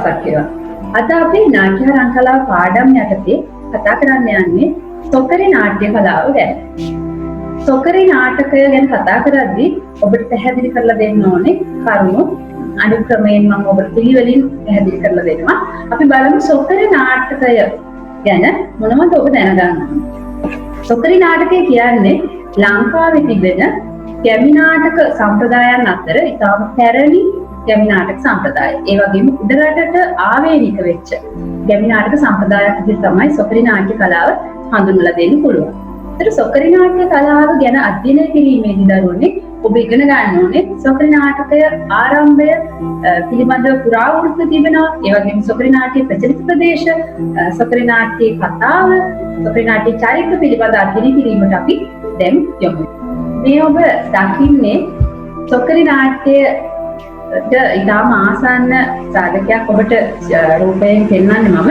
දවසක් කියලා. අද අපි නාට්‍ය රංගකලා පාඩම් යටතේ කතා කරන්න යන්නේ සොකරි නාට්‍ය කලාව ගැන. සොකරි නාටකය ගැන කතා කරද්දී ඔබට පැහැදිලි කරලා දෙන්න ඕනේ කරුණු අනුක්‍රමයෙන් මම ඔබට පිළිවෙලින් පැහැදිලි කරලා දෙනවා. අපි බලමු සොකරි නාටකය ගැන මොනවද ඔබ දැනගන්න. සොකරි නාටකය කියන්නේ ලංකාවේ තිබෙන ගැමි නාටක සම්ප්‍රදායන් අතර ඉතාම පැරණි ගැමි නාටක සම්ප්‍රදාය. ඒ වගේම උඩරටට ආවේනික වෙච්ච ගැමි නාටක සම්ප්‍රදායක් විදිහට තමයි සොකරි නාට්‍ය කලාව හඳුන්වලා දෙන්න පුළුවන්. ඒතර සොකරි නාට්‍ය කලාව ගැන අධ්‍යයනය කිරීමේදී දරුවනේ ඔබ ඉගෙන ගන්න ඕනේ සොකරි නාටකය ආරම්භය පිළිබඳව පුරාවෘත්ත තිබෙනවා. ඒ වගේම සොකරි නාට්‍ය ප්‍රචලිත ප්‍රදේශ, සොකරි නාට්‍ය කතාව, සොකරි නාට්‍ය චරිත පිළිබඳ අධ්‍යයනය කිරීමට අපි දැන් යමු. මේ ඔබ දකින්නේ සොකරි නාට්‍යයට ඉතාම ආසන්න සාධකයක් ඔබට රූපයෙන් පෙන්වන්නේ මම.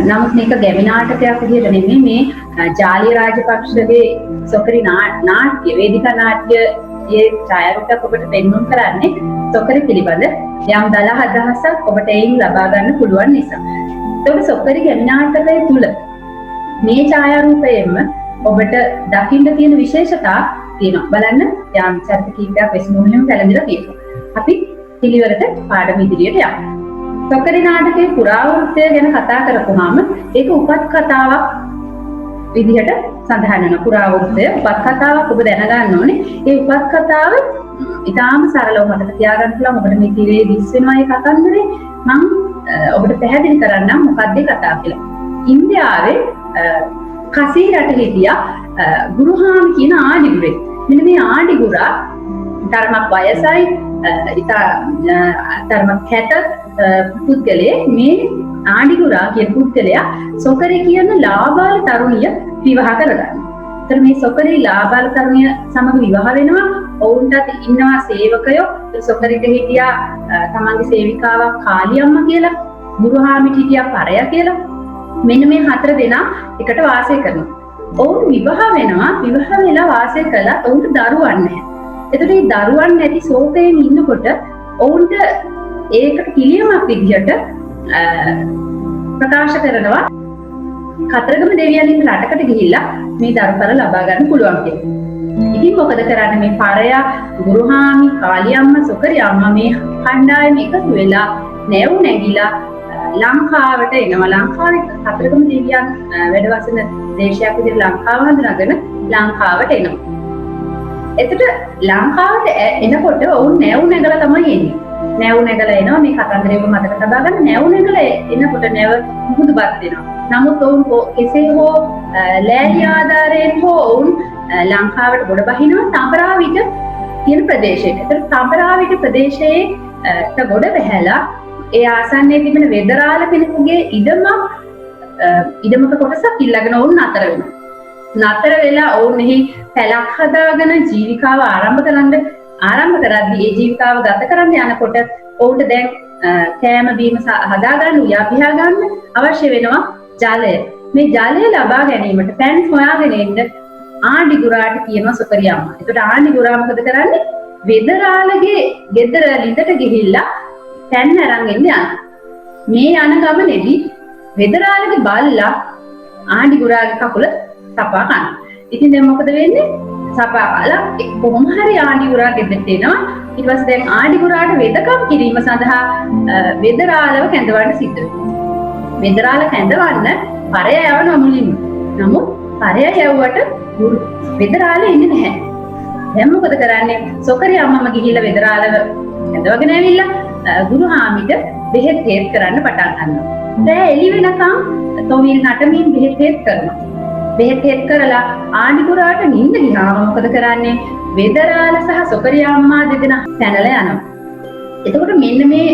නමුත් මේක ගැමි නාටකයක් විදිහට නෙමෙයි. මේ ජාලිය රාජපක්ෂගේ සොකරි නාට්‍ය වේදිකා නාට්‍යයේ ඡායාරූපයක් ඔබට පෙන්වන්න කරන්නේ සොකරි පිළිබඳ යම් දල අදහසක් ඔබට එයින් ලබා ගන්න පුළුවන් නිසා. ඒකට සොකරි ගැමි නාටකය තුල මේ ඡායාරූපයෙන්ම ඔබට දකින්න තියෙන විශේෂතා තියෙනවා. බලන්න යම් චරිත කීපයක් වෙස්මුලියම පැලඳිලා තියෙනවා. අපි පිළිවෙලට පාඩම ඉදිරියට යමු. සොකරි නාටකයේ පුරාවෘත්තය ගැන කතා කරපුවාම ඒක උපත් කතාවක් විදිහට සඳහන් වෙනවා. පුරාවෘත්තය උපත් කතාවක් ඔබ දැනගන්න ඕනේ. ඒ උපත් කතාව ඉතාම සරලව මතක තියාගන්න පුළුවන්. ඔබට මේ තිරේ දිස් වෙනවා ඒ කතන්දරේ. මම ඔබට පැහැදිලි කරන්නම් මොකක්ද ඒ කතාව කියලා. ඉන්දියාවේ කසී රට හිටියා ගුරුහාමි කියන ආඩිගුරෙක්. මෙන්න මේ ආඩිගුරා ධර්මක් වයසයි ධර්මක් කැත පුද්ගලයේ මේ ආඩිගුරා කියන පුද්ගලයා සොකරි කියන ලාබාල තරුණිය විවාහ කරගන්නවා. ඒතර මේ සොකරි ලාබාල තරුණිය සමග විවාහ වෙනවා. ඔවුන්ටත් ඉන්නවා සේවකයෝ. සොකරිට හිටියා තමන්ගේ සේවිකාවක් කාලියම්ම කියලා, ගුරුහාමිට හිටියා පරය කියලා. මෙන්න මේ හතර දෙනා එකට වාසය කරනවා. ඔවුන් විවාහ වෙනවා. විවාහ වෙලා වාසය කළා. ඔවුන්ට දරුවන් නැහැ. එතකොට මේ දරුවන් නැති ශෝකයෙන් ඉන්නකොට ඔවුන්ට ඒකට පිළියමක් විදිහට ප්‍රකාශ කරනවා කතරගම දෙවියන්ගේ රටකට ගිහිල්ලා මේ දරුපර ලබා ගන්න පුළුවන් කියලා. ඉතින් මොකද කරන්නේ මේ පරයා ගුරුහාමි කාලියම්ම සොකරි අම්මා මේ කණ්ඩායම එකතු වෙලා නැව් නැගිලා ලංකාවට එනවා. ලංකාවේ කතරගම දෙවියන් වැඩවසන දේශයක් විදිහට ලංකාව හඳුනාගෙන ලංකාවට එනවා. එතකොට ලංකාවට එනකොට ඔවුන් නැව් නැගලා තමයි එන්නේ. නැව් නැගලා එනවා. මේ කතන්දරේ ඔබ මතක තබා ගන්න. නැව් නැගලා එනකොට නැව මුහුදුපත් වෙනවා. නමුත් ඔවුන් කෙසේ හෝ ලෑලි ආධාරයෙන් හෝ ඔවුන් ලංකාවට ගොඩ බහිනවා තඹරාවිට කියන ප්‍රදේශයට. ඒතර තඹරාවිට ප්‍රදේශයේ ගොඩ බැහැලා ඒ ආසන්නයේ තිබෙන වෙදරාල කෙනෙකුගේ ඉඩමක කොටසක් ඉල්ලගෙන ඔවුන් නතර වෙනවා. නතර වෙලා ඔවුන් මෙහි පැලක් හදාගෙන ජීවිකාව ආරම්භ කරද්දී ඒ ජීවිකාව ගත කරන්න යනකොට ඔවුන්ට දැන් කෑම බීම හදාගන්න උයා පිහා ගන්න අවශ්‍ය වෙනවා ජලය. මේ ජලය ලබා ගැනීමට පැන් හොයාගෙන එන්න ආඩිගුරාට කියනවා සොකරි අම්මා. ඒකට ආඩිගුරා මොකද කරන්නේ? වෙදරාලගේ ගෙදර ලිඳට ගිහිල්ලා පැන් අරන් එන්න යනවා. මේ යන ගමනේදී වෙදරාලගේ බල්ලා ආඩිගුරාගේ කකුල සපා ගන්නවා. ඉතින් දැන් මොකද වෙන්නේ? සපා කාලා කොහොම හරි ආඩිගුරා ගෙදරට එනවා. ඊට පස්සේ දැන් ආඩිගුරාට වෙදකම් කිරීම සඳහා වෙදරාලව කැඳවන්න සිද්ධ වෙනවා. වෙදරාල කැඳවන්න පරය යවනවා මුලින්ම. නමුත් පරය යවුවට වෙදරාල එන්නේ නැහැ. දැන් මොකද කරන්නේ? සොකරි අම්මම ගිහිල්ලා වෙදරාලව කැඳවගෙන ඇවිල්ලා ගුරුහාමිට බෙහෙත් හේත් කරන්න පටන් ගන්නවා. දැන් එළි වෙනකම් තොවිල් නටමින් බෙහෙත් හේත් කරනවා. බෙහෙත් හේත් කරලා ආඩිගුරාට නිින්ද ගියාම මොකද කරන්නේ? වෙදරාල සහ සොකරි අම්මා දෙදෙනා පැනලා යනවා. එතකොට මෙන්න මේ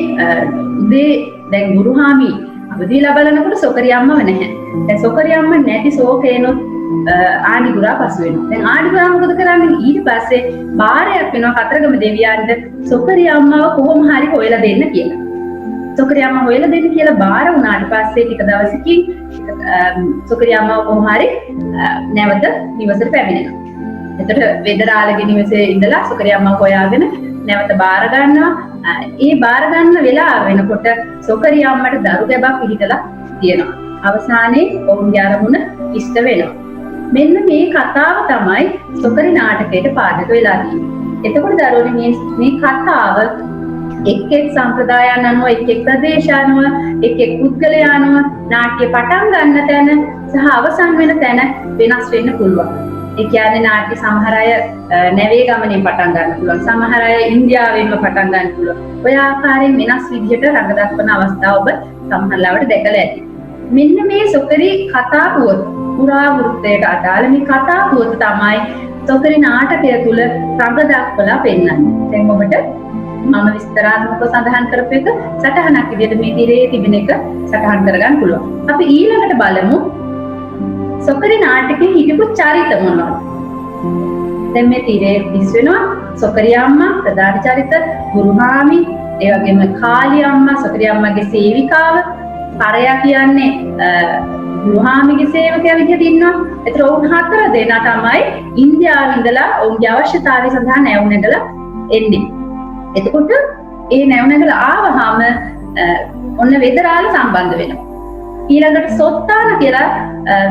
උදේ දැන් ගුරුහාමි අවදිලා බලනකොට සොකරි අම්මව නැහැ. දැන් සොකරි අම්මා නැති ශෝකේනොත් ආඩිගුරා පසු වෙනවා. දැන් ආඩිගුරා මොකද කරන්නේ? ඊට පස්සේ බාරයක් වෙනවා කතරගම දෙවියන්ට සොකරි අම්මව කොහොම හරි හොයලා දෙන්න කියලා. සොකරි අම්මා හොයලා දෙන්න කියලා බාර වුණාට පස්සේ ටික දවසකින් සොකරි අම්මව කොහොම හරි නැවත නිවසට පැමිණෙනවා. එතකොට වෙදරාලගේ නිවසේ ඉඳලා සොකරි අම්මා හොයාගෙන නැවත බාර ගන්නවා. ඒ බාර ගන්න වෙලාව වෙනකොට සොකරි අම්මට දරු ගැබක් පිහිටලා තියෙනවා. අවසානයේ ඔවුන්ගේ අරමුණ ඉෂ්ට වෙනවා. මෙන්න මේ කතාව තමයි සොකරි නාටකයට පාදක වෙලා තියෙන්නේ. එතකොට දරුවනේ මේ කතාව එක් සම්ප්‍රදායන් අනුව එක් ප්‍රදේශ අනුව එක් පුද්ගලයන් අනුව නාට්‍ය පටන් ගන්න තැන සහ අවසන් වෙන තැන වෙනස් වෙන්න පුළුවන්. ඒ කියන්නේ නාට්‍ය සමහර අය නැවේ ගමනේ පටන් ගන්න පුළුවන්. සමහර අය ඉන්දියාවෙන්ම පටන් ගන්න පුළුවන්. ඔය ආකාරයෙන් වෙනස් විදිහට රඟ දක්වන අවස්ථා ඔබ සමහර ලාවට දැකලා ඇති. මෙන්න මේ සොකරි කතා පුවත් පුරා වෘත්තයට අදාළ මේ කතා පුවත් තමයි සොකරි නාටකය තුල රඟ දක්වලා පෙන්නන්නේ. දැන් ඔබට මම විස්තරාත්මකව සඳහන් කරපු එක සටහනක් විදිහට මේ තිරේ තිබෙන එක සටහන් කරගන්න පුළුවන්. අපි ඊළඟට බලමු සොකරි නාටකයේ හිටපු චරිත මොනවද? දැන් මේ තිරේ දිස් වෙනවා සොකරි අම්මා ප්‍රධාන චරිත, ගුරුහාමි, ඒ වගේම කාලි අම්මා, සොකරි අම්මාගේ සේවිකාව, පරයා කියන්නේ ගුරුහාමිගේ සේවකයා විදිහට ඉන්නවා. ඒතර ඔවුන් 4 දෙනා තමයි ඉන්දියාවේ ඉඳලා ඔවුන්ගේ අවශ්‍යතාවය සඳහා නැවුනගලා එන්නේ. එතකොට ඒ නැවුනගලා ආවහම ඔන්න වෙදරාල සම්බන්ධ වෙනවා. ඊළඟට සොත්තාන කියලා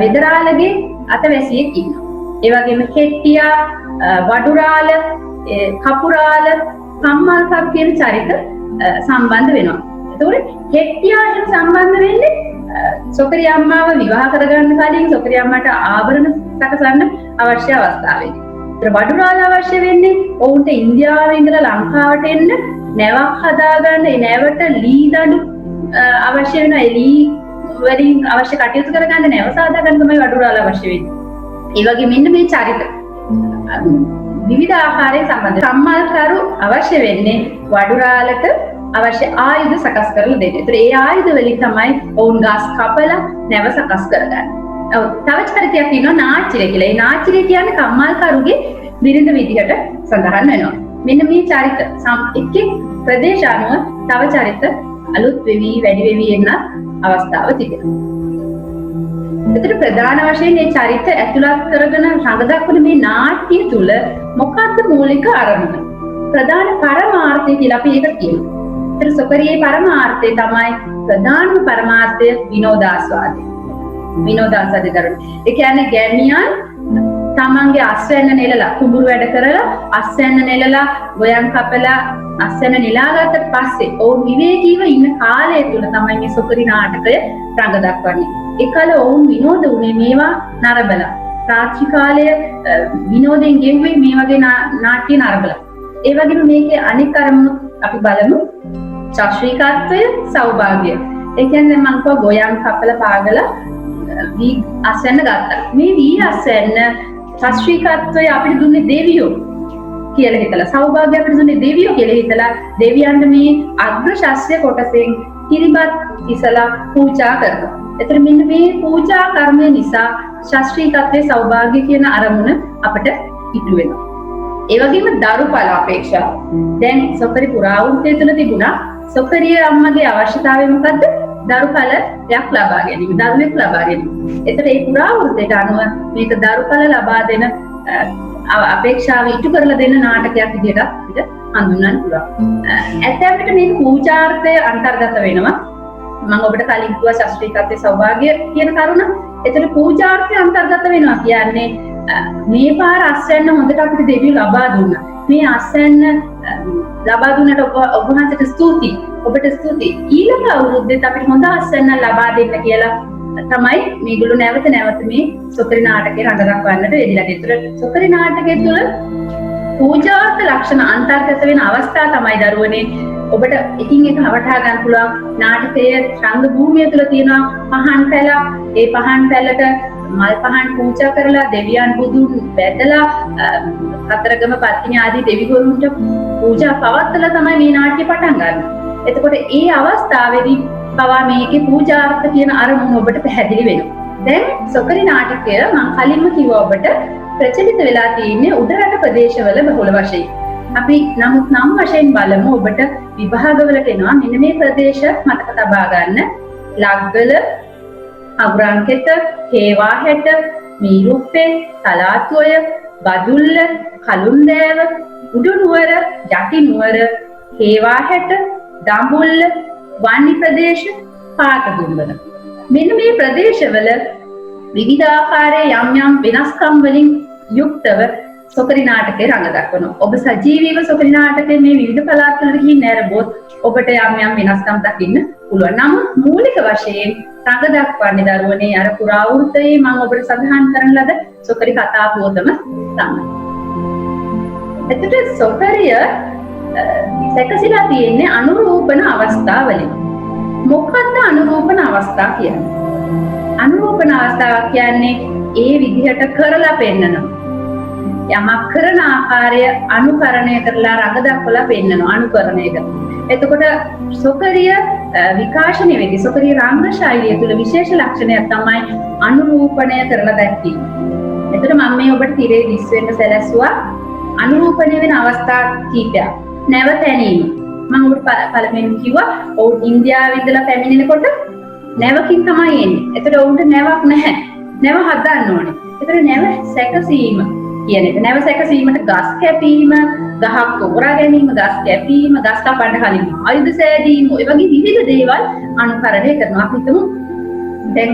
වෙදරාලගේ අතවැසියෙක් ඉන්නවා. ඒ වගේම හෙට්ටියා, වඩුරාල, කපුරාල, කම්මල්කප් කියන චරිත සම්බන්ධ වෙනවා. එතකොට හෙට්ටියා එහෙම සම්බන්ධ වෙන්නේ සොකරි අම්මාව විවාහ කරගන්න කලින් සොකරි අම්මට ආභරණ සකසන්න අවශ්‍ය අවස්ථාවේදී. වඩුරාල අවශ්‍ය වෙන්නේ ඔවුන්ට ඉන්දියාවේ ඉඳලා ලංකාවට එන්න නැවක් හදාගන්න. ඒ නැවට ලී දඬු අවශ්‍ය වෙනවා. ඒ ලී වලින් අවශ්‍ය කටයුතු කරගන්න නැව සාදාගන්න තමයි වඩුරාල අවශ්‍ය වෙන්නේ. ඒ වගේ මෙන්න මේ චරිත විවිධ ආකාරයෙන් සම්බන්ධ. කම්මල්කරු අවශ්‍ය වෙන්නේ වඩුරාලට අවශ්‍ය ආයුධ සකස් කරලා දෙන්න. ඒතර ඒ ආයුධ වලින් තමයි ඔවුන් ගස් කපලා නැව සකස් කරගන්නේ. තව චරිතයක් ඉන්නවා නාචිරේ කියලා. ඒ නාචිරේ කියන්නේ කම්මල්කරුගේ බිරිඳ විදිහට සඳහන් වෙනවා. මෙන්න මේ චරිත එක් ප්‍රදේශ අනුව තව චරිත අලුත් වෙවි වැඩි වෙවි එන අවස්ථාව තිබෙනවා. එතකොට ප්‍රධාන වශයෙන් මේ චරිත ඇතුළත් කරගෙන රඟ දක්වන මේ නාට්‍ය තුල මොකක්ද මූලික අරමුණ? ප්‍රධාන පරමාර්ථය කියලා අපි ඒක කියනවා. ඒතර සොකරියේ පරමාර්ථය තමයි ප්‍රධානම පරමාර්ථය විනෝදාස්වාදය. විනෝදාස්වාදය දරුවෝ. ඒ කියන්නේ ගැමියන් තමන්ගේ අස්වැන්න නෙලලා කුඹුරු වැඩ කරලා අස්වැන්න නෙලලා ගොයන් කපලා අස්වැන්න නෙලාගත්තට පස්සේ ඔවුන් විවේකීව ඉන්න කාලය තුල තමයි මේ සොකරි නාටකය රඟ දක්වන්නේ. ඒකල ඔවුන් විනෝද උනේ මේවා නරඹලා. රාත්‍රී කාලය විනෝදයෙන් ගෙවුවේ මේ වගේ නාට්‍ය නරඹලා. ඒ වගේම මේකේ අනික් අරමුණු අපි බලමු. ශාස්ත්‍රීයත්වය, සෞභාග්‍ය. ඒ කියන්නේ මම කව ගොයන් කපලා පාගලා වී අස්වැන්න ගත්තා. මේ වී අස්වැන්න ශාස්ත්‍රීයත්වය අපිට දුන්නේ දෙවියෝ කියලා හිතලා, සෞභාග්‍ය අපිට දුන්නේ දෙවියෝ කියලා හිතලා දෙවියන්ට මේ අග්‍ර ශාස්ත්‍රීය කොටසෙන් කිරිබත් ඉසලා පූජා කරනවා. එතන මෙන්න මේ පූජා කර්මය නිසා ශාස්ත්‍රීයත්වයේ සෞභාග්‍ය කියන අරමුණ අපිට ඉටු වෙනවා. ඒ වගේම දරුඵල අපේක්ෂාව. දැන් සොකරි පුරාවෘත්තය තුළ තිබුණා සොකරිය අම්මගේ අවශ්‍යතාවය මොකද්ද? දරුඵලයක් ලබා ගැනීම, දරුවෙක් ලබා ගැනීම. එතකොට මේ පුරාවෘත්තයට අනුව මේක දරුඵල ලබා දෙන අපේක්ෂාව ඉටු කරලා දෙන නාටකයක් විදිහට අපිට හඳුන්වන්න පුළුවන්. ඇත්තටම මේක පූජාර්ථය අන්තර්ගත වෙනවා. මම ඔබට කලින් කිව්වා ශාස්ත්‍රීයත්වයේ සෞභාග්‍ය කියන කරුණ. එතන පූජාර්ථය අන්තර්ගත වෙනවා කියන්නේ මේ පාර අස්වැන්න හොඳට අපිට දෙවියෝ ලබා දුන්නා. මේ අස්වැන්න ලබා දුන්නට ඔබ වහන්සේට ස්තුතියි. ඔබට ස්තුතියි. ඊළඟ අවුරුද්දේත් අපිට හොඳ අස්වැන්න ලබා දෙන්න කියලා තමයි මේගොල්ලෝ නැවත නැවත මේ සොකරි නාටකේ රඟ දක්වන්නට වෙදිලා තියෙන්නේ. සොකරි නාටකයේ තුල පූජාර්ථ ලක්ෂණ අන්තර්ගත වෙන අවස්ථා තමයි දරුවනේ ඔබට එකින් එක හවටා ගන්න පුළුවන්. නාටකයේ රංග භූමිය තුල තියෙන පහන් පැලක්, ඒ පහන් පැලට මල් පහන් පූජා කරලා දෙවියන් බුදුන් වැදලා කතරගම පත්තිනි ආදී දෙවිවරුන්ට පූජා පවත්වලා තමයි මේ නාට්‍ය පටන් ගන්න. එතකොට ඒ අවස්ථාවේදී පවා මේකේ පූජාර්ථ කියන අරමුණ ඔබට පැහැදිලි වෙනවා. දැන් සොකරි නාටකය මම කලින්ම කිව්වා ඔබට ප්‍රචලිත වෙලා තියෙන්නේ උඩරට ප්‍රදේශවල බහුල වශයෙන්. අපි නමුත් නම් වශයෙන් බලමු ඔබට විභාගවලට එනවා මෙන්න මේ ප්‍රදේශ මතක තබා ගන්න. ලග්ගල, අග්‍රාංකෙත, හේවාහැට, මීරුප්පේ, තලාතුය, බදුල්ල, කළුන්දෑව, උඩු නුවර, යටි නුවර, හේවාහැට, දඹුල්ල, වන්නි ප්‍රදේශ, පාතදුම්බන. මෙන්න මේ ප්‍රදේශවල විවිධාකාරයේ යම් වෙනස්කම් වලින් යුක්තව සොකරි නාටකේ රඟ දක්වනවා. ඔබ සජීවීව සොකරි නාටකයේ මේ විවිධ පළාත්වලට ගිහින් නැරඹුවොත් ඔබට යම් වෙනස්කම් දකින්න පුළුවන්. නමුත් මූලික වශයෙන් රඟ දක්වන්නේ දරුවනේ අර පුරාවෘත්තයේ මම ඔබට සඳහන් කරන ලද සොකරි කතා පුවතම තමයි. එතකොට සොකරිය සැකසීලා තියෙන්නේ අනුරූපන අවස්ථාවලින්. මොකක්ද අනුරූපන අවස්ථා කියන්නේ? අනුරූපන අවස්ථාවක් කියන්නේ ඒ විදිහට කරලා පෙන්නනවා. යමක් කරන ආකාරය අනුකරණය කරලා රඟ දක්වලා පෙන්නනවා අනුකරණය කරනවා. එතකොට සොකරිය විකාශනය වෙන්නේ සොකරිය රංග ශෛලිය තුළ විශේෂ ලක්ෂණයක් තමයි අනුරූපණය කරලා දැක්වීම. එතකොට මම මේ ඔබට තිරේ දිස් වෙන්න සැලැස්සුවා අනුරූපණය වෙන අවස්ථා කීපයක්. නැවතැනීම. මම ඔබට පළමුවෙන් කිව්වා ඔවුන් ඉන්දියාවේ ඉඳලා පැමිණෙනකොට නැවකින් තමයි එන්නේ. එතකොට ඔවුන්ට නැවක් නැහැ. නැව හදන්න ඕනේ. එතකොට නැව සැකසීම කියන එක. නැව සැකසීමට ගස් කැපීම, ගහක් තෝරා ගැනීම, ගස් කැපීම, ගස් කපන්න කලින් ආයුධ සෑදීම, ඔය වගේ විවිධ දේවල් අනුකරණය කරනවා. අපි හිතමු දැන්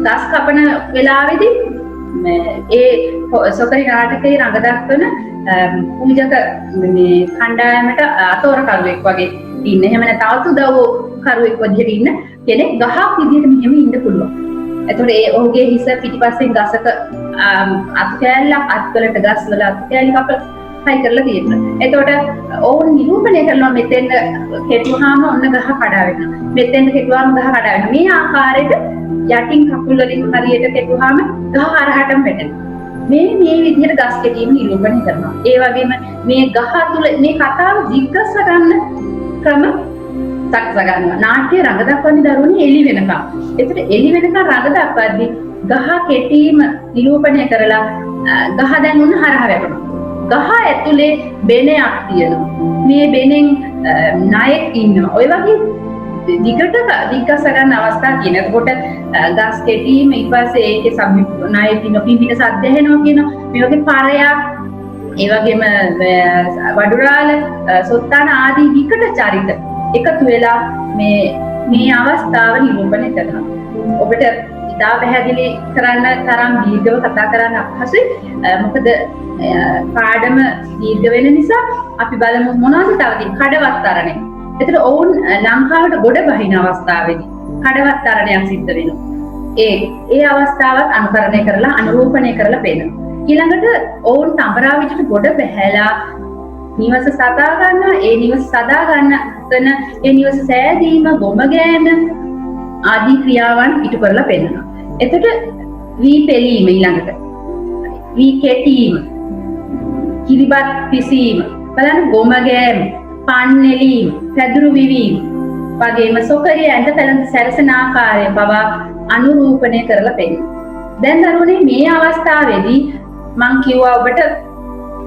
ගස් කපන වෙලාවේදී ඒ සොකරි නාටකයේ රඟ දක්වන පූජක මේ කණ්ඩායමට අතෝරකරුවෙක් වගේ ඉන්න. එහෙම නැත්නම් උදව් කරුවෙක් වදිහට ඉන්න කෙනෙක් ගහක් විදිහට මෙහෙම ඉන්න පුළුවන්. එතකොට ඒ ඔහුගේ හිස පිටිපස්සෙන් ගසක අත්කැලක් අත්වලට ගස් වල අත්කැලි කපයි කරලා තියෙනවා. එතකොට ඔවුන් නිරූපණය කරනවා මෙතෙන් කෙටුවාම ඔන්න ගහ කඩා වෙනවා. මෙතෙන් කෙටුවාම ගහ කඩා වෙනවා. මේ ආකාරයට යටින් කකුල් වලින් හරියට කෙටුවාම ගහ හරහටම වැටෙනවා. මේ විදිහට ගස් කෙටීම නිරූපණය කරනවා. ඒ වගේම මේ ගහ තුල මේ කතාව දිග්ගස ගන්න ක්‍රම සකස ගන්නවා. නාට්‍ය රඟ දක්වන්නේ දරුවනේ එළි වෙනකම්. ඒකට එළි වෙනකම් රඟ දක්වද්දී ගහ කෙටීම නිරූපණය කරලා ගහ දැන් උන්න හරහ වැටෙනවා. ගහ ඇතුලේ බෙනයක් තියෙනවා. මේ බෙනෙන් නායක ඉන්නවා. ඔය වගේ දිග්ගස ගන්න අවස්ථා කියන. එතකොට ගස් කෙටීම ඊට පස්සේ ඒකේ නායක ඉන්න පිම්බින සද්ද ඇහෙනවා කියන මේ වගේ පරයක් ඒ වගේම වඩුරාල සොත්තාන ආදී විකට චරිත එකතු වෙලා මේ අවස්ථාව නිරූපණය කරනවා. ඔබට ඉතා පැහැදිලි කරන්න තරම් දීර්ඝව කතා කරන්න අපහසුයි. මොකද පාඩම දීර්ඝ වෙන නිසා අපි බලමු මොනවද තව තියෙන්නේ කඩවත්තරණය. එතකොට ඔවුන් ලංකාවට ගොඩ බහින අවස්ථාවේදී කඩවත්තරණයක් සිද්ධ වෙනවා. ඒ අවස්ථාවත් අනුකරණය කරලා අනුරූපණය කරලා පෙන්නනවා. ඊළඟට ඔවුන් තඹරාවිට ගොඩ බැහැලා නිවස සදා ගන්නවා. ඒ නිවස සදා ගන්න ඒ නිවස සෑදීම, ගොම ගෑම ආදී ක්‍රියාවන් ඉටු කරලා පෙන්නනවා. එතකොට වී පෙලීම ඊළඟට වී කෙටීම, කිරිබත් පිසීම, බලන්න ගොම ගෑම, පන් නෙලීම, පැදුරු විවීම වගේම සොකරිය ඇඳ පැළඳ සැරසෙන ආකාරය පවා අනුරූපණය කරලා පෙන්නනවා. දැන් දරුවනේ මේ අවස්ථාවේදී මම කිව්වා ඔබට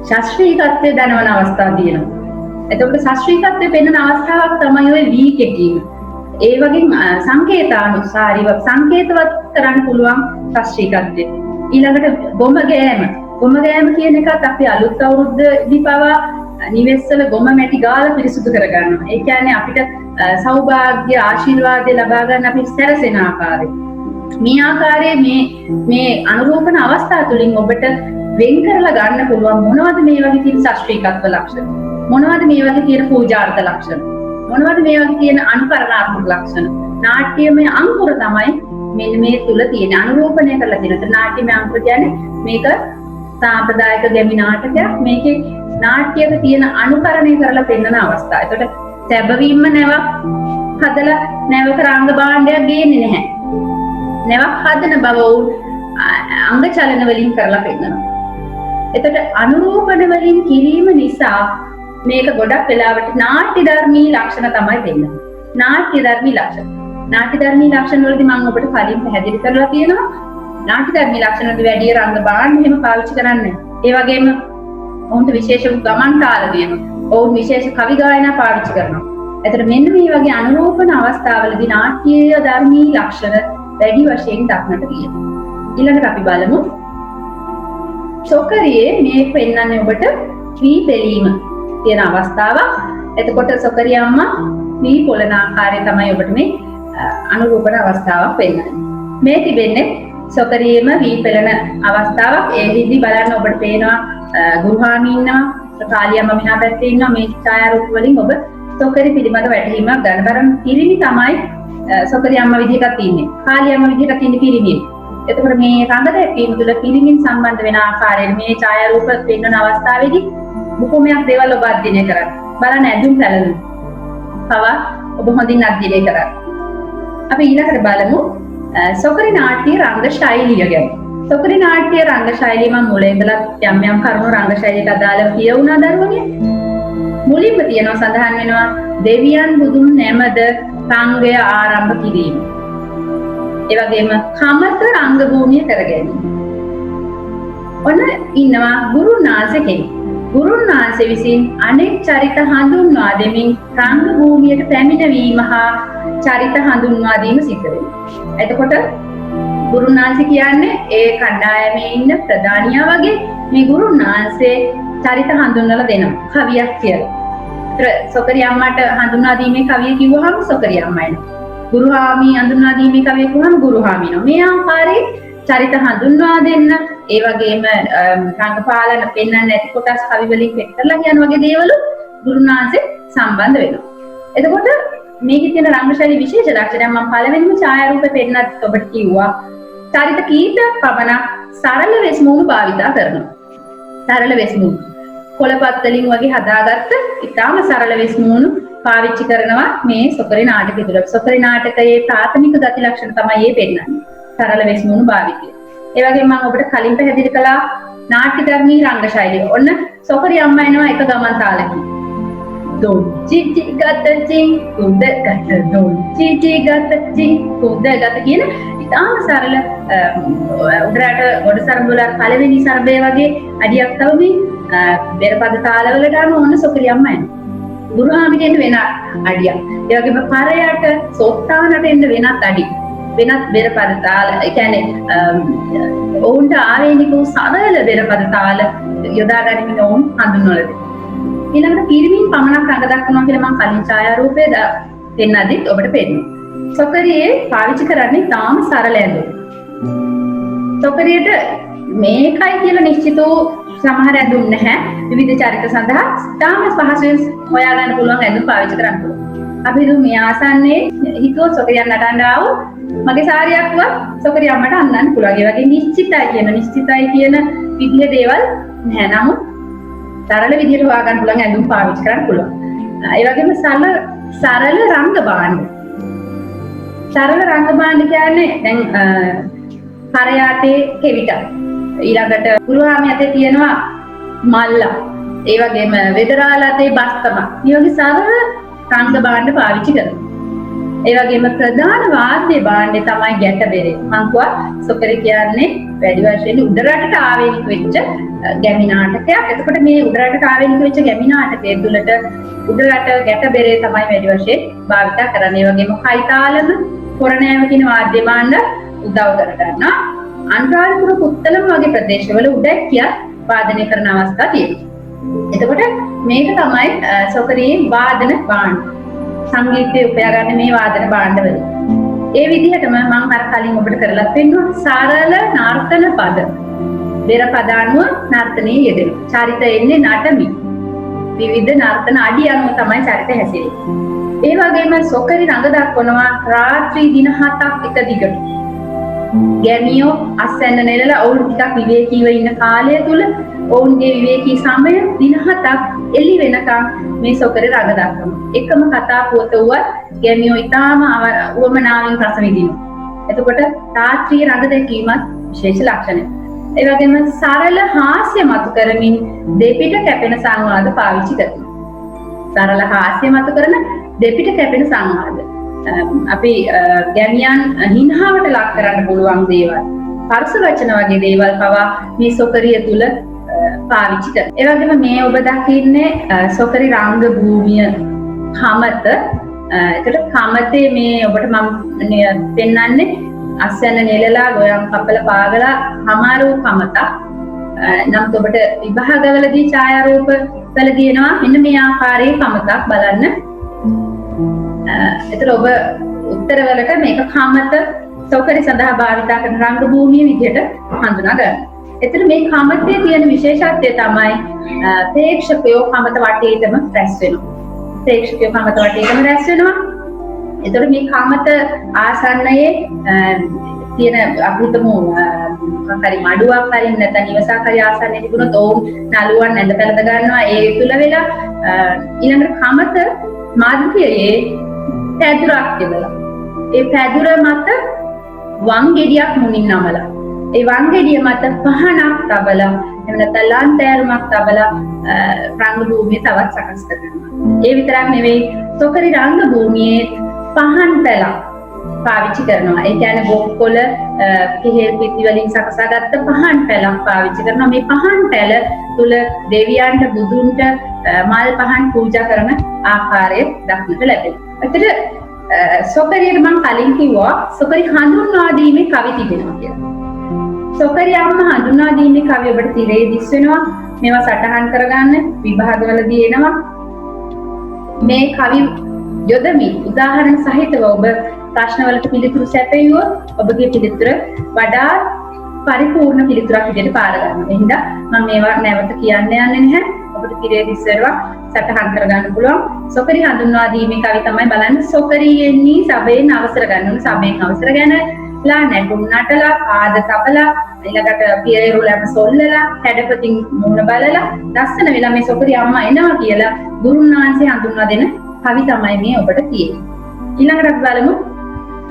ශාස්ත්‍රීයත්වයේ දනවන අවස්ථා තියෙනවා. එතකොට ශාස්ත්‍රීයත්වයේ පෙන්වන අවස්ථාවක් තමයි ඔය වී කෙටීම. ඒ වගේ සංකේතානුසාරීව සංකේතවත් කරන්න පුළුවන් ශාස්ත්‍රීයත්වය. ඊළඟට ගොම ගෑම කියන එකත් අපි අලුත් අවුරුද්දදී පවා නිවෙස්වල ගොම මැටි ගාලා පිරිසුදු කරගන්නවා. ඒ කියන්නේ අපිට සෞභාග්‍ය ආශිර්වාදය ලබා ගන්න අපි සැරසෙන ආකාරය. මේ ආකාරයේ මේ අනුරූපන අවස්ථා තුලින් ඔබට වෙන් කරලා ගන්න පුළුවන් මොනවද මේ වගේ තියෙන ශාස්ත්‍රීයත්ව ලක්ෂණ, මොනවද මේ වගේ තියෙන පූජාර්ථ ලක්ෂණ, මොනවද මේ වගේ තියෙන අනුකරණාත්මක ලක්ෂණ. නාට්‍යමය අංකුර තමයි මෙන්න මේ තුල තියෙන අනුරූපණය කරලා තියෙන. නාට්‍යමය අංකුර කියන්නේ මේක සාම්ප්‍රදායික ගැමි නාටකයක්. මේකේ නාට්‍යයක තියෙන අනුකරණය කරලා පෙන්වන අවස්ථා. ඒකට සැබවින්ම නැවක් හදලා නැවක රංග භාණ්ඩයක් ගේන්නේ නැහැ. නැවක් හදන බව අංග චලන වලින් කරලා පෙන්නනවා. එතකොට අනුරූපණ වලින් කිරීම නිසා මේක ගොඩක් වෙලාවට නාට්‍ය ධර්මී ලක්ෂණ තමයි දෙන්නේ. නාට්‍ය ධර්මී ලක්ෂණ වලදී මම ඔබට කලින් පැහැදිලි කරලා තියෙනවා. නාට්‍ය ධර්මී ලක්ෂණ වලදී වැඩි රංග භාණ්ඩ එහෙම පාවිච්චි කරන්නේ. ඒ වගේම ඔවුන්ට විශේෂ ගමන් කාල දෙනවා. ඔවුන් විශේෂ කවි ගායනා පාවිච්චි කරනවා. එතකොට මෙන්න මේ වගේ අනුරූපණ අවස්ථාවලදී නාට්‍ය ධර්මී ලක්ෂණ වැඩි වශයෙන් දක්නට තියෙනවා. ඊළඟට අපි බලමු සොකරියේ මේ පෙන්වන්නේ ඔබට වී පෙලීම තියෙන අවස්ථාවක්. එතකොට සොකරි අම්මා වී පොළන ආකාරය තමයි ඔබට මේ අනුරූපන අවස්ථාවක් වෙන්නේ. මේ තිබෙන්නේ සොකරියේම වී පෙළන අවස්ථාවක්. ඒ විදි බලන්න ඔබට පේනවා ගුරුහාමි ඉන්නවා, කාලියම්ම මෙහා පැත්තේ ඉන්නවා. මේ ඡායාරූප වලින් ඔබ සොකරි පිළිබඳ වැටහීමක් ගන්න. බරම් පිරිමි තමයි සොකරි අම්මා විදිහට ඉන්නේ. කාලියම්ම විදිහට ඉන්නේ පිරිමි. එතකොට මේ රඟ දැක්වීම තුළ පිරිමින් සම්බන්ධ වෙන ආකාරයෙන් මේ ඡායාරූප පෙන්වන අවස්ථාවේදී බොහෝමයක් දේවල් ඔබ අධ්‍යයනය කරන්න. බලන්න ඇඳුම් පැළඳුම් පවා ඔබ හොඳින් අධ්‍යයනය කරන්න. අපි ඊළඟට බලමු සොකරි නාට්‍ය රංග ශෛලිය ගැන. සොකරි නාට්‍ය රංග ශෛලිය මම මුලින් ඉඳලා යම් කරුණු රංග ශෛලියට අදාළව කියවුණා දරුවනේ. මුලින්ම තියෙනවා සඳහන් වෙනවා දෙවියන් බුදුන් නැමද රංගය ආරම්භ කිරීම. ඒ වගේම කමත රංග භූමිය කර ගැනීම. ඔන්න ඉන්නවා ගුරුනාථ කෙනෙක්. ගුරුනාථ විසින් අනෙක් චරිත හඳුන්වා දෙමින් රංග භූමියට පැමිණවීම හා චරිත හඳුන්වා දීම සිද්ධ වෙනවා. එතකොට ගුරුනාථ කියන්නේ ඒ කණ්ඩායමේ ඉන්න ප්‍රධානියා වගේ මේ ගුරුනාථේ චරිත හඳුන්වලා දෙනවා කවියක් කියලා. සොකරි අම්මට හඳුන්වා දීමේ කවිය කිව්වහම සොකරි අම්මයි. ගුරුහාමි හඳුන්වා දීමේ කවිය කිව්වහම ගුරුහාමි නෝ. මේ ආකාරයේ චරිත හඳුන්වා දෙන්න, ඒ වගේම රංගපාලන පෙන්වන්න නැති කොටස් කවි වලින් පෙත් කරලා කියන වගේ දේවල් ගුරුනාථේ සම්බන්ධ වෙනවා. එතකොට මේකේ තියෙන රංග ශෛලී විශේෂ ලක්ෂණයක් මම පළවෙනිම ඡායාරූපේ පෙන්නත් ඔබට කිව්වා. චරිත කීපයක් පමණක් සරල වෙස්මුණු භාවිතා කරනවා. සරල වෙස්මුණු කොළපත් වලින් වගේ හදාගත්ත ඉතාම සරල වෙස්මුණු පාවිච්චි කරනවා මේ සොකරි නාටකය තුළ. සොකරි නාටකයේ ප්‍රාථමික ගති ලක්ෂණ තමයි මේ පෙන්නන්නේ. සරල වෙස්මුණු භාවිතය. ඒ වගේම මම ඔබට කලින් පැහැදිලි කළා නාට්‍යධර්මී රංග ශෛලිය. ඔන්න සොකරි අම්මා එනවා එක ගමන් තාලකින්. දොන් චිචි ගතචි කුද ගත දොන් චිචි ගතචි කුද ගත කියන ඉතාම සරල උඩරට ගොඩ සරඹ වල පළවෙනි සරඹය වගේ අඩියක් තමයි බෙරපද තාලවල ගන්න ඕන සොකරි අම්මා එනවා. ගුරුහාමිට වෙන අඩියක්. ඒ වගේම පරයට සෝත්තානට එන්න වෙනත් අඩි. වෙනත් බෙරපද තාල. ඒ කියන්නේ ඔවුන්ට ආවේනික වූ සරල බෙරපද තාල යොදා ගැනීම ඔවුන් හඳුන්වලා දෙනවා. ඊළඟට පිරිමින් පමණක් රඟ දක්වනවා කියලා මම කලින් ඡායාරූපයේ දෙන්නදිත් ඔබට පෙන්නනවා. සොකරියේ පාවිච්චි කරන්නේ තාම සරල ඇඳුම්. සොකරියට මේකයි කියලා නිශ්චිත වූ සමහර ඇඳුම් නැහැ. විවිධ චරිත සඳහා තාම පහසුවෙන් හොයාගන්න පුළුවන් ඇඳුම් පාවිච්චි කරන්න පුළුවන්. අපි හිතුව මේ ආසන්නයේ හිතුව සොකරියක් නටන්න ආවොත් මගේ සාරියක්වත් සොකරිය අම්මට අන්නන්න පුළුවන්. ඒ වගේ නිශ්චිතයි කියන විදිහේ දේවල් නැහැ. නමුත් සරල විදිහට හොයාගන්න පුළුවන් ඇඳුම් පාවිච්චි කරන්න පුළුවන්. ඒ වගේම සරල රංග භාණ්ඩ. සරල රංග භාණ්ඩ කියන්නේ දැන් කරයාටේ කෙවිත. ඊළඟට ගුරුහාමි අතේ තියෙනවා මල්ලා. ඒ වගේම වෙදරාල අතේ බස්තම. මේ වගේ සරල රංග භාණ්ඩ පාවිච්චි කරනවා. ඒ වගේම ප්‍රධාන වාද්‍ය භාණ්ඩේ තමයි ගැටබෙරේ. මං කිව්වා සොකරි කියන්නේ වැඩි වශයෙන් උඩරටට ආවේනික වෙච්ච ගැමි නාටකයක්. එතකොට මේ උඩරටට ආවේනික වෙච්ච ගැමි නාටකයේ තුලට උඩරට ගැටබෙරේ තමයි වැඩි වශයෙන් භාවිත කරන්නේ. ඒ වගේම කයිතාලම කොරණෑම කියන වාද්‍ය භාණ්ඩ උදව් කරගන්නවා. අනුරාධපුර පුත්තලම වගේ ප්‍රදේශවල උඩැක්කිය වාදනය කරන අවස්ථා තියෙනවා. එතකොට මේක තමයි සොකරියේ වාදන භාණ්ඩ. සංගීතයේ උපයාගන්න මේ වාදන භාණ්ඩවල. ඒ විදිහටම මම අර කලින් ඔබට කරලා පෙන්නුවා සරල නර්තන පද. බෙර පද අනුව නර්තනයේ යෙදෙනවා. චරිත එන්නේ නටමින්. විවිධ නර්තන අඩි අනුව තමයි චරිත හැසිරෙන්නේ. ඒ වගේම සොකරි රඟ දක්වනවා රාත්‍රී දින 7ක් එක දිගට. ගැමියෝ අස්වැන්න නෙලලා ඔවුන් ටිකක් විවේකීව ඉන්න කාලය තුල ඔවුන්ගේ විවේකී සමය දින 7ක් එළි වෙනකම් මේ සොකරි රඟ දක්වනවා. එකම කතා පුවත වුවත් ගැමියෝ ඊටාම උවමනාවෙන් රස විඳිනවා. එතකොට රාත්‍රී රඟ දැකීමත් විශේෂ ලක්ෂණයක්. ඒ වගේම සරල හාස්‍ය මතු කරමින් දෙපිට කැපෙන සංවාද පාවිච්චි කරනවා. සරල හාස්‍ය මතු කරන දෙපිට කැපෙන සංවාද. අපි ගැමියන් හිණාවට ලක් කරන්න පුළුවන් දේවල්, පරස වචන වගේ දේවල් පවා මේ සොකරිය තුල පාවිච්චි කරනවා. ඒ වගේම මේ ඔබ දකින්නේ සොකරි රංග භූමිය කමත. ඒකට කමතේ මේ ඔබට මම පෙන්වන්නේ අස්වැන්න නෙලලා ගොයම් කපල පාගලා හමාරු කමතක්. නම් ඔබට විභාගවලදී ඡායාරූප වල දිනනවා මෙන්න මේ ආකාරයේ කමතක් බලන්න. එතකොට ඔබ උත්තරවලට මේක කමත සොකරි සඳහා භාවිත කරන රංග භූමිය විදිහට හඳුනා ගන්න. එතකොට මේ කමතේ තියෙන විශේෂත්වය තමයි ප්‍රේක්ෂකයෝ කමත වටේටම රැස් වෙනවා. ප්‍රේක්ෂකයෝ කමත වටේටම රැස් වෙනවා. එතකොට මේ කමත ආසන්නයේ තියෙන අපිටම හරි මඩුවක් හරි නැත්නම් ඉවසක් හරි ආසන්නයේ තිබුණොත් ඕම් නළුවන් නැඳ පැලඳ ගන්නවා ඒ තුල වෙලා ඊළඟට කමත මධ්‍යයේ පැදුරක් තිබලා ඒ පැදුර මත වම් ගෙඩියක් මුණින් නමලා ඒ වම් ගෙඩිය මත පහනක් තබලා එහෙම නැත්නම් ලන්තෑරුමක් තබලා රංග භූමිය තවත් සකස් කරනවා. ඒ විතරක් නෙවෙයි සොකරි රංග භූමියේ පහන් පැලක් පාවිච්චි කරනවා. ඒ කියන්නේ බොක්කොල කෙහෙල් පිටි වලින් සකසාගත්ත පහන් පැලක් පාවිච්චි කරනවා. මේ පහන් පැල තුල දෙවියන්ට බුදුන්ට මල් පහන් පූජා කරන ආකාරය දක්නට ලැබෙනවා. එතකොට සොකරියට මම කලින් කිව්වා සොකරි හඳුන්වා දීමේ කවි තිබෙනවා කියලා. සොකරි අම්මා හඳුන්වා දීමේ කවි ඔබට තිරේ දිස් වෙනවා. මේවා සටහන් කරගන්න විභාගවලදී එනවා. මේ කවි යොදමින් උදාහරණ සහිතව ඔබ ප්‍රශ්නවලට පිළිතුරු සැපයුවොත් ඔබගේ පිළිතුර වඩා පරිපූර්ණ පිළිතුරක් විදිහට පාර ගන්නවා. එහෙනම් මම මේවා නැවත කියන්න යන්නේ නැහැ. ඔබට තිරේ දිස් වෙනවා සටහන් කරගන්න පුළුවන්. සොකරි හඳුන්වා දීමේ කවි තමයි බලන්න. සොකරියෙන්නි සබේන් අවසර ගන්න ඕන. සබේන් අවසර ගැනලා නැටුම් නටලා පාද තබලා ඊළඟට පියරුලම සොල්ලලා හැඩපතින් මුණ බලලා ලස්සන වෙලා මේ සොකරි අම්මා එනවා කියලා ගුරුන් වහන්සේ හඳුන්වා දෙන කවි තමයි මේ ඔබට තියෙන්නේ. ඊළඟට අපි බලමු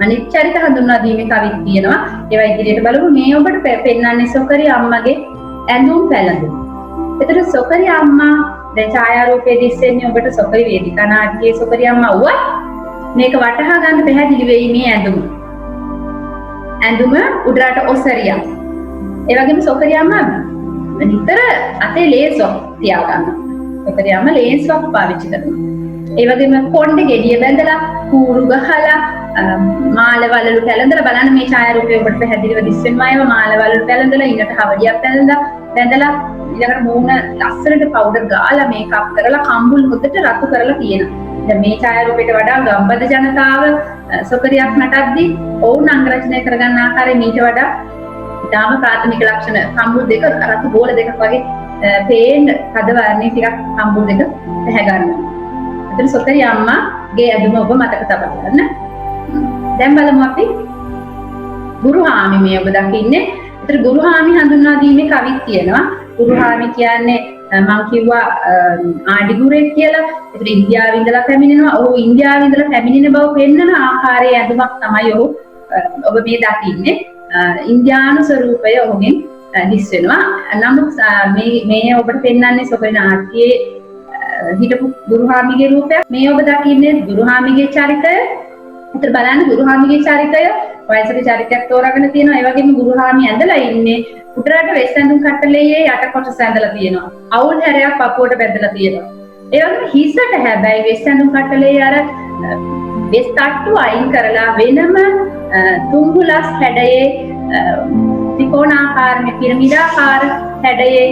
අනිත් චරිත හඳුන්වා දීමේ කවි තියෙනවා. ඒවා ඉදිරියට බලමු. මේ ඔබට පෙන්වන්නේ සොකරි අම්මගේ ඇඳුම් පැළඳුම්. එතකොට සොකරි අම්මා දැන් ඡායාරූපයේ දිස්සෙන්නේ ඔබට සොකරි වේදිකා නාට්‍යයේ සොකරි අම්මා වුණා. මේක වටහා ගන්න පැහැදිලි වෙයි මේ ඇඳුම. ඇඳුම උඩරට ඔසරියක්. ඒ වගේම සොකරි අම්මා නිතර අතේ ලේසොක් තියාගන්නවා. සොකරි අම්මා ලේසොක් පාවිච්චි කරනවා. ඒ වගේම කොණ්ඩේ ගෙඩිය බැඳලා කූරු ගහලා මාළවලලු පැලඳලා බලන්න මේ ඡායාරූපය ඔබට පැහැදිලිව දිස්සෙනවා. ඒවා මාළවලලු පැලඳලා ඊට හවඩියක් බැඳලා ඊළඟට මූණ ලස්සනට පවුඩර් ගාලා මේකප් කරලා කම්බුල් හොදට රතු කරලා තියෙනවා. දැන් මේ ඡායාරූපයට වඩා ගම්බද ජනතාව සොකරියක් නටද්දී ඔවුන් අංගරචනය කරගන්න ආකාරය මීට වඩා ඊටාම ප්‍රාථමික ලක්ෂණ කම්බුල් දෙක රතු බෝල දෙකක් වගේ පේන හද වර්ණයේ ටිකක් කම්බුල් දෙක පැහැ ගන්නවා. එතන සොකරි අම්මාගේ ඇඳුම ඔබ මතක තබා ගන්න. දැන් බලමු අපි ගුරුහාමි මේ ඔබ දකින්නේ. ඒතර ගුරුහාමි හඳුන්වා දීමේ කවිත් තියෙනවා. ගුරුහාමි කියන්නේ මම කිව්වා ආඩිගුරෙක් කියලා. ඒතර ඉන්දියාවේ ඉඳලා පැමිණෙනවා. ඔහු ඉන්දියාවේ ඉඳලා පැමිණෙන බව පෙන්වන ආකාරයේ ඇඳුමක් තමයි ඔහු ඔබ මේ දකින්නේ. ඉන්දියානු ස්වරූපය ඔහුගෙන් දිස් වෙනවා. නමුත් මේ ඔබට පෙන්වන්නේ සොකරි නාට්‍යයේ හිටපු ගුරුහාමිගේ රූපයක්. මේ ඔබ දකින්නේ ගුරුහාමිගේ චරිතය. ඒතර බලන්න ගුරුහාමිගේ චරිතය වයසක චරිතයක් තෝරාගෙන තියෙනවා. ඒ වගේම ගුරුහාමි ඇඳලා ඉන්නේ උඩරට වෙස් ඇඳුම් කට්ටලයේ යට කොටස ඇඳලා තියෙනවා. අවුල් හැරයක් පපුවට බැඳලා තියෙනවා. ඒ වගේම හිසට හැබැයි වෙස් ඇඳුම් කට්ටලයේ අර වෙස් තට්ටු අයින් කරලා වෙනම තුඹුලස් හැඩයේ ත්‍රිකෝණාකාර පිරමීඩාකාර හැඩයේ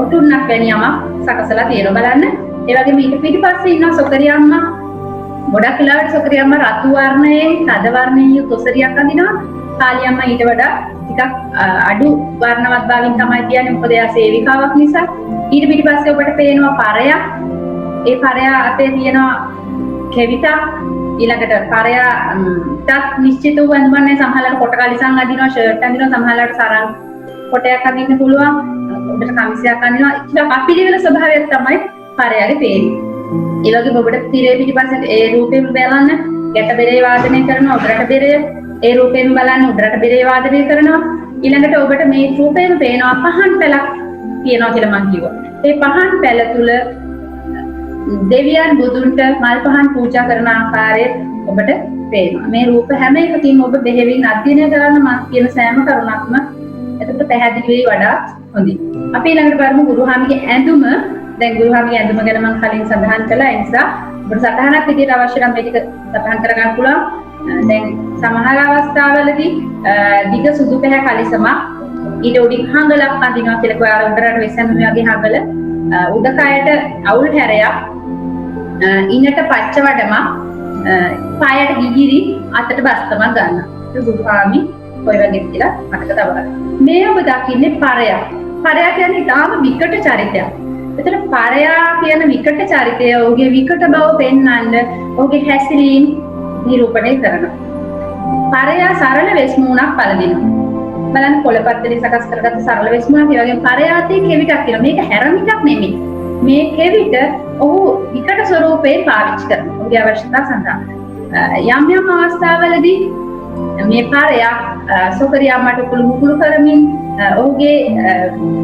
ඔටුන්නක් වැනි යමක් සකසලා තියෙනවා. බලන්න. ඒ වගේම ඊට පිටිපස්සේ ඉන්න සොකරි අම්මා ගොඩක් වෙලාවට සොකරි අම්මා රතු වර්ණයේ තද වර්ණයේ යුත් ඔසරියක් අඳිනවා. කාලි අම්මා ඊට වඩා ටිකක් අඩු වර්ණවත් භාවයෙන් තමයි කියන්නේ. මොකද එයා සේවිකාවක් නිසා. ඊට පිටිපස්සේ ඔබට පේනවා පරයක්. ඒ පරයා අතේ තියෙනවා කෙවිතක්. ඊළඟට පරයා ටක් නිශ්චිත වූ අඳුමන්නේ සමහරවිට කොට කලිසම් අඳිනවා, ෂර්ට් අඳිනවා, සමහරවිට සරන් කොටයක් අඳින්න පුළුවන්. ඔබට කමිසයක් අඳිනවා. ඒක අපිරිවෙල ස්වභාවයක් තමයි පරයාගේ පේන්නේ. ඒ වගේම ඔබට තිරේ පිටිපස්සට ඒ රූපෙම බලන්න ගැට බෙරේ වාදනය කරනවා. උඩරට බෙරේ ඒ රූපෙම බලන්න උඩරට බෙරේ වාදනය කරනවා. ඊළඟට ඔබට මේ රූපෙම පේනවා පහන් පැලක් තියෙනවා කියලා මම කිව්වා. ඒ පහන් පැල තුල දෙවියන් බුදුන්ට මල් පහන් පූජා කරන ආකාරය ඔබට පේනවා. මේ රූප හැම එකකින්ම ඔබ බෙහෙවින් අධ්‍යයනය කරන්න මම කියන සෑම කරුණක්ම එතකොට පැහැදිලි වෙයි වඩාත් හොඳින්. අපි ඊළඟට බලමු ගුරුහාමිගේ ඇඳුම. දැන් ගුරුහාමිගේ ඇඳුම ගැන මම කලින් සඳහන් කළා. ඒ නිසා ඔබට සටහනක් විදිහට අවශ්‍ය නම් මේක සටහන් කරගන්න පුළුවන්. දැන් සමහර අවස්ථාවලදී දිග සුදු පැහැ කලිසමක් ඊට උඩින් හංගලක් අඳිනවා කියලා කොහේ අර උඩරට වෙසෙන වගේ හංගල උඩකයට අවුල් හැරයක් ඉන්නට පච්ච වඩම පායට ගිගිරි අතට බස්තමක් ගන්න. ඒක බුදුහාමි කොයි වගේ කියලා මතක තබා. මේ ඔබ දකින්නේ පරයා. පරයා කියන්නේ ඊටාම විකට චරිතයක්. එතන පරයා කියන විකට චරිතය ඔහුගේ විකට බව පෙන්වන්න ඔහුගේ හැසිරීම නිරූපණය කරනවා. පරයා සරල වෙස්මුණක් පළදිනවා. බලන්න පොළපත්තේ සකස් කරගත්ත සරල වෙස්මුණක් ඒ වගේම පරයාතේ කෙවිතක් කියලා. මේක හැරමිටක් නෙමෙයි. මේ කෙවිත ඔහු විකට ස්වරූපයෙන් පාවිච්චි කරනවා. ඔහුගේ අවශ්‍යතා සඳහා. යම් යම් අවස්ථාවලදී මේ පරයා සොකරියා මට කුළුමුකුළු කරමින් ඔහුගේ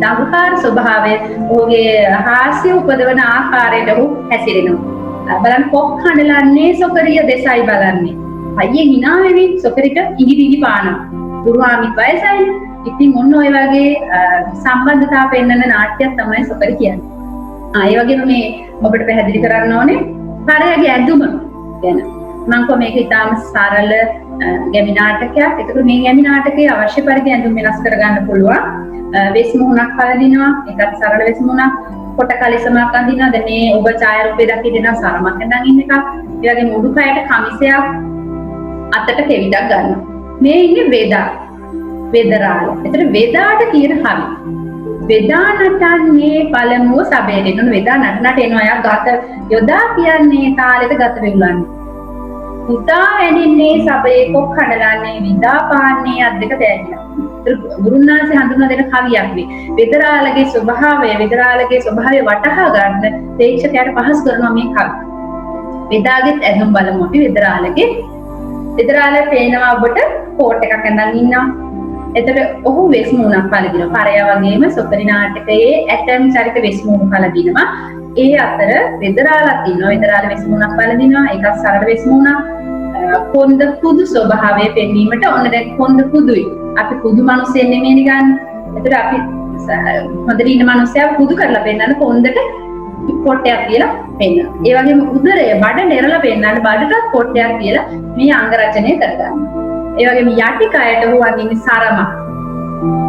දඟකාර ස්වභාවය ඔහුගේ හාස්‍ය උපදවන ආකාරයට ඔහු හැසිරෙනවා. බලන්න කොක් හඬලන්නේ සොකරිය දෙසයි බලන්නේ. අයියේ hina වෙමින් සොකරිට ඉඟිදිඟි පානවා. ගුරුහාමිත් වයසයි. ඉතින් ඔන්න ඔය වගේ සම්බන්ධතාව පෙන්වන નાට්‍යයක් තමයි සොකරි කියන්නේ. ඒ වගේම මේ ඔබට පැහැදිලි කරන්න ඕනේ පරයාගේ ඇඳුම ගැන. මම කො මේක ඉතාම සරල ගැමි නාටකයක්. ඒකට මේ ගැමි නාටකයේ අවශ්‍ය පරිදි ඇඳුම් වෙනස් කරගන්න පුළුවන්. වෙස් මුහුණක් පළදිනවා. ඒකත් සරල වෙස් මුහුණක්. කොට කලිසමක් අඳිනවා. දැන් මේ ඔබ ඡායාරූපේ දකින්න සරමක් ඇඳන් ඉන්න එකක්. ඒ වගේම උඩුකයට කමිසයක් අතට කෙවිතක් ගන්නවා. මේ ඉන්නේ වේදා. වේදරාල. ඒතර වේදාට කියන හරි. වේදා නටන්නේ පළමුව සබේට එන වේදා නටනට එනවා. යා ගත යොදා කියන්නේ තාලෙට ගත වෙවුලන්නේ. පුතා ඇනින්නේ සබේ කොක් හඬලන්නේ විදා පාන්නේ අත් දෙක තෑගිලා. ගුරුනාන්සේ හඳුන්වා දෙන කවියක් මේ. වේදරාලගේ ස්වභාවය වටහා ගන්න ප්‍රේක්ෂකයාට පහසු කරනවා මේ කවිය. වේදාගේ ඇඳුම් බලමු අපි වේදරාලගේ. වේදරාල පේනවා ඔබට කෝට් එකක් ඇඳන් ඉන්නවා. එතකොට ඔහු වෙස් මුහුණක් පළදිනවා. පරයා වගේම සොකරි නාටකයේ ඇතම් චරිත වෙස් මුහුණු පළදිනවා. ඒ අතර වෙදරාලක් ඉන්නවා. වෙදරාල වෙස් මුහුණක් පළදිනවා. ඒකත් සරල වෙස් මුහුණක්. කොන්ද කුදු ස්වභාවය පෙන්වීමට ඔන්න දැන් කොන්ද කුදුයි. අපි කුදු මිනිස්සෙන් නෙමෙයි ගන්න. එතකොට අපි හොඳට ඉන්න මිනිස්සයා කුදු කරලා පෙන්නන කොන්දට කොටයක් කියලා පෙන්නනවා. ඒ වගේම උදරය බඩ නෙරලා පෙන්නන බඩටත් කොටයක් කියලා මේ අංග රචනය කරගන්නවා. ඒ වගේම යටි කයට හුවන් ඉන්නේ සරමක්.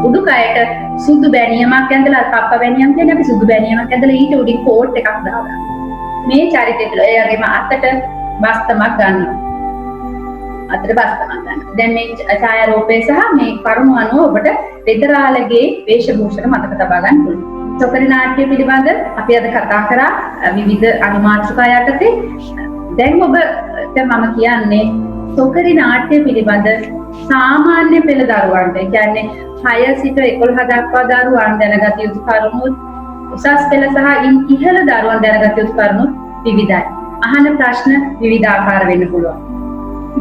උඩු කයට සුදු බැනියමක් ඇඳලා කප්ප බැනියම් කියන්නේ අපි සුදු බැනියමක් ඇඳලා ඊට උඩින් කෝට් එකක් දාගන්නවා. මේ චරිතය තුළ ඒ වගේම අතට බස්තමක් ගන්නවා. අතට බස්තමක් ගන්නවා. දැන් මේ ඡායාරූපය සහ මේ කරුණු අනුව ඔබට වෙදරාලගේ වේශභූෂණ මතක තබා ගන්න පුළුවන්. සොකරි නාට්‍ය පිළිබඳ අපි අද කතා කරා විවිධ අනුමාත්‍රිකා යටතේ. දැන් ඔබට මම කියන්නේ සොකරි නාට්‍ය පිළිබඳ සාමාන්‍ය පෙළ දරුවන්ට කියන්නේ 6 සිට 11 දක්වා දරුවන් දැනගත යුතු කරුණු උසස් පෙළ සහ ඉන් ඉහළ දරුවන් දැනගත යුතු කරුණු විවිධයි. අහන ප්‍රශ්න විවිධාකාර වෙන්න පුළුවන්.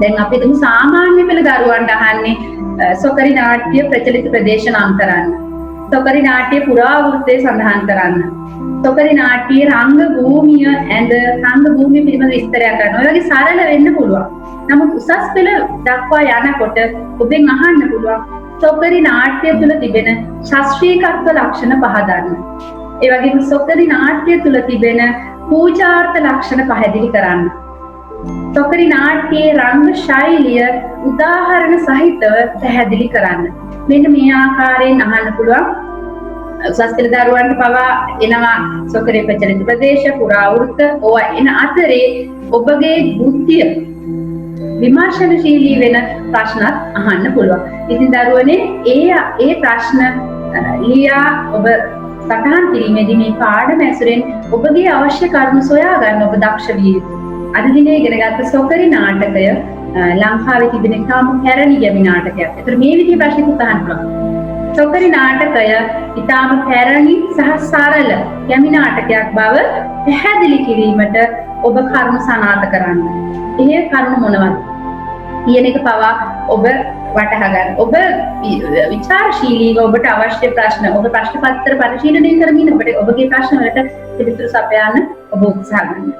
දැන් අපි තුමු සාමාන්‍ය පෙළ දරුවන්ට අහන්නේ සොකරි නාට්‍ය ප්‍රචලිත ප්‍රදේශ නම් කරන්න. සොකරි නාට්‍ය පුරාවෘත්තය සඳහන් කරන්න. සොකරි නාට්‍යයේ රංග භූමිය පිළිබඳ විස්තරයක් කරන්න. ඔය වගේ සරල වෙන්න පුළුවන්. නමුත් උසස් පෙළ දක්වා යනකොට ඔබෙන් අහන්න පුළුවන් සොකරි නාට්‍ය තුළ තිබෙන ශාස්ත්‍රීයත්ව ලක්ෂණ පහදන්න. ඒ වගේම සොකරි නාට්‍ය තුළ තිබෙන පූජාර්ථ ලක්ෂණ පැහැදිලි කරන්න. සොකරි නාට්‍යයේ රංග ශෛලිය උදාහරණ සහිතව පැහැදිලි කරන්න. මෙන්න මේ ආකාරයෙන් අහන්න පුළුවන්. උසස් පෙළ දරුවන්ට පවා එනවා සොකරි ප්‍රචලිත ප්‍රදේශ පුරාවෘත්ත ඕවා එන අතරේ ඔබගේ බුද්ධිය විමර්ශනශීලී වෙන ප්‍රශ්නත් අහන්න පුළුවන්. ඉතින් දරුවනේ ඒ ප්‍රශ්න ලියා ඔබ සටහන් කිරීමේදී මේ පාඩම ඇසුරෙන් ඔබගේ අවශ්‍ය කරුණු සොයා ගන්න ඔබ දක්ෂ විය යුතුයි. අද දිනේ ඉගෙන ගත්ත සොකරි නාටකය ලංකාවේ තිබෙන ඉතාම පැරණි ගැමි නාටකයක්. ඒතර මේ විදිහේ ප්‍රශ්නකුත් අහන්න පුළුවන්. සොකරි නාටකය ඉතාම පැරණි සහ සරල ගැමි නාටකයක් බව පැහැදිලි කිරීමට ඔබ කරුණු සනාථ කරන්න. ඒ කරුණු මොනවද කියන එක පවා ඔබ වටහා ගන්න. ඔබ විචාරශීලීව ඔබට අවශ්‍ය ප්‍රශ්න ඔබ ප්‍රශ්න පත්‍ර පරිශීලනය කරමින් ඔබගේ ප්‍රශ්න වලට පිළිතුරු සපයන්න ඔබ උත්සාහ ගන්න.